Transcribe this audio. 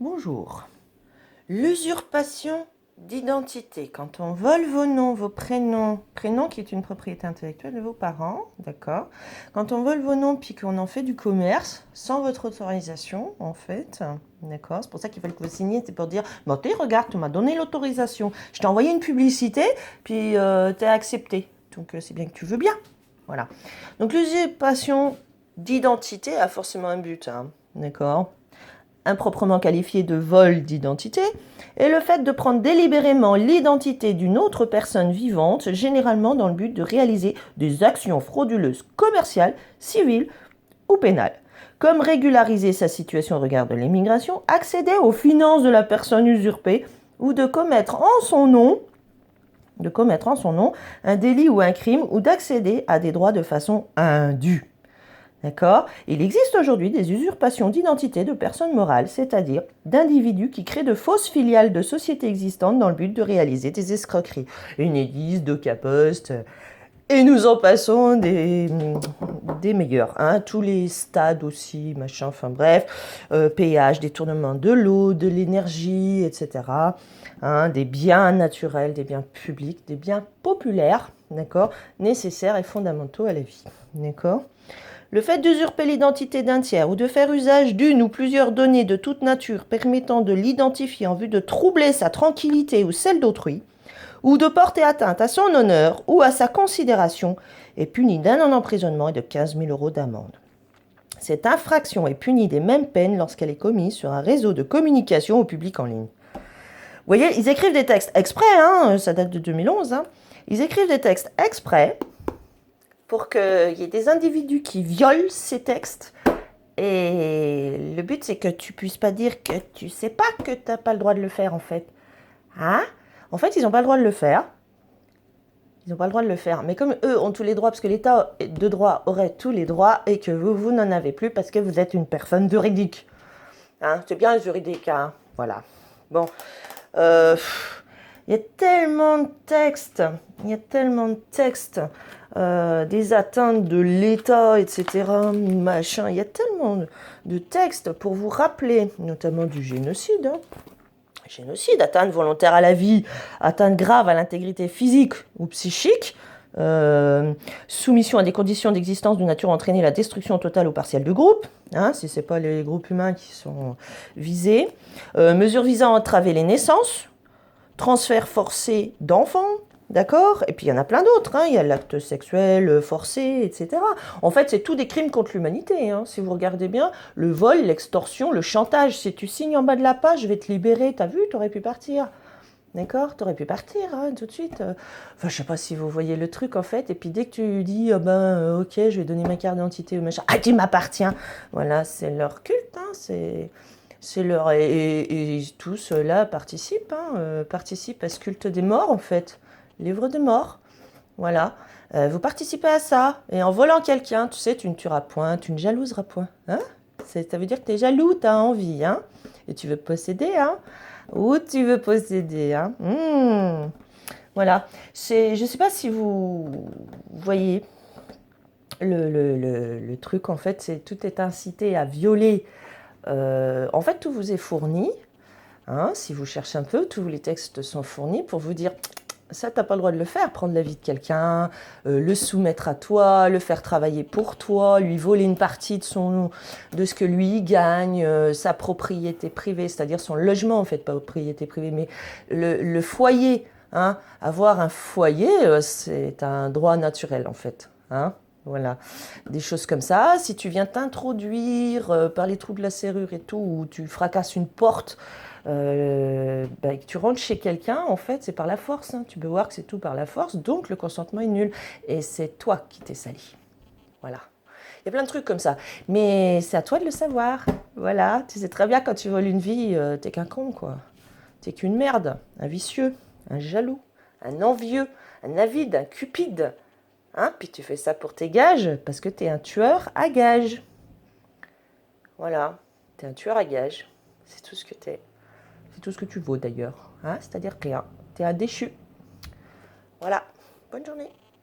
Bonjour. L'usurpation d'identité. Quand on vole vos noms, vos prénoms, prénom qui est une propriété intellectuelle de vos parents, d'accord. Quand on vole vos noms puis qu'on en fait du commerce sans votre autorisation, en fait, d'accord. C'est pour ça qu'il faut que vous signiez, c'est pour dire, bon, regarde, tu m'as donné l'autorisation, je t'ai envoyé une publicité, puis t'as accepté. Donc c'est bien que tu veux bien, voilà. Donc l'usurpation d'identité a forcément un but, hein, d'accord. Improprement qualifié de vol d'identité, est le fait de prendre délibérément l'identité d'une autre personne vivante, généralement dans le but de réaliser des actions frauduleuses commerciales, civiles ou pénales, comme régulariser sa situation au regard de l'immigration, accéder aux finances de la personne usurpée ou de commettre en son nom un délit ou un crime ou d'accéder à des droits de façon indue. D'accord ? Il existe aujourd'hui des usurpations d'identité de personnes morales, c'est-à-dire d'individus qui créent de fausses filiales de sociétés existantes dans le but de réaliser des escroqueries. Enedis, DocaPost, et nous en passons des meilleurs. Hein, tous les stades aussi, machin, enfin bref, péage, détournement de l'eau, de l'énergie, etc. Hein, des biens naturels, des biens publics, des biens populaires, d'accord, nécessaires et fondamentaux à la vie. D'accord ? Le fait d'usurper l'identité d'un tiers ou de faire usage d'une ou plusieurs données de toute nature permettant de l'identifier en vue de troubler sa tranquillité ou celle d'autrui, ou de porter atteinte à son honneur ou à sa considération, est puni d'1 an d'emprisonnement et de 15 000 € d'amende. Cette infraction est punie des mêmes peines lorsqu'elle est commise sur un réseau de communication au public en ligne. Vous voyez, ils écrivent des textes exprès, hein, ça date de 2011, hein, ils écrivent des textes exprès pour qu'il y ait des individus qui violent ces textes. Et le but, c'est que tu puisses pas dire que tu sais pas que tu n'as pas le droit de le faire, en fait. Hein ? En fait, ils n'ont pas le droit de le faire. Ils n'ont pas le droit de le faire. Mais comme eux ont tous les droits, parce que l'État de droit aurait tous les droits, et que vous n'en avez plus parce que vous êtes une personne juridique. Hein ? C'est bien juridique, hein ? Voilà. Bon. Il y a tellement de textes. Des atteintes de l'État, etc. Machin. Il y a tellement de textes pour vous rappeler, notamment du génocide. Hein. Génocide, atteinte volontaire à la vie, atteinte grave à l'intégrité physique ou psychique, soumission à des conditions d'existence de nature à entraîner la destruction totale ou partielle de groupes, hein, si ce n'est pas les groupes humains qui sont visés, mesures visant à entraver les naissances, transfert forcé d'enfants, d'accord ? Et puis il y en a plein d'autres, hein. Il y a l'acte sexuel forcé, etc. En fait, c'est tout des crimes contre l'humanité, hein. Si vous regardez bien, le vol, l'extorsion, le chantage. Si tu signes en bas de la page, je vais te libérer, t'as vu, t'aurais pu partir. D'accord ? T'aurais pu partir, hein, tout de suite. Enfin, je sais pas si vous voyez le truc, en fait. Et puis dès que tu dis, ok, je vais donner ma carte d'identité ou machin, ah, tu m'appartiens. Voilà, c'est leur culte, hein, c'est leur... Et tous là participent, hein, participent à ce culte des morts, en fait. Livre des morts. Voilà. Vous participez à ça. Et en volant quelqu'un, tu sais, tu ne tueras point, tu ne jalouseras point. Hein ? Ça veut dire que tu es jaloux, tu as envie. Hein ? Et tu veux posséder. Hein ? Ou tu veux posséder. Hein ? Voilà. Je ne sais pas si vous voyez le truc, en fait, tout est incité à violer. En fait, tout vous est fourni. Hein, si vous cherchez un peu, tous les textes sont fournis pour vous dire ça, tu n'as pas le droit de le faire, prendre la vie de quelqu'un, le soumettre à toi, le faire travailler pour toi, lui voler une partie de ce que lui gagne, sa propriété privée, c'est-à-dire son logement, en fait, pas propriété privée, mais le foyer. Hein, avoir un foyer, c'est un droit naturel, en fait. Hein. Voilà, des choses comme ça. Si tu viens t'introduire par les trous de la serrure et tout, ou tu fracasses une porte, que tu rentres chez quelqu'un, en fait, c'est par la force. Hein. Tu peux voir que c'est tout par la force, donc le consentement est nul. Et c'est toi qui t'es sali. Voilà. Il y a plein de trucs comme ça. Mais c'est à toi de le savoir. Voilà. Tu sais très bien, quand tu voles une vie, t'es qu'un con, quoi. T'es qu'une merde, un vicieux, un jaloux, un envieux, un avide, un cupide. Hein, puis tu fais ça pour tes gages, parce que tu es un tueur à gages. Voilà, tu es un tueur à gages. C'est tout ce que tu es. C'est tout ce que tu vaux d'ailleurs. Hein, c'est-à-dire rien. Tu es un déchu. Voilà, bonne journée.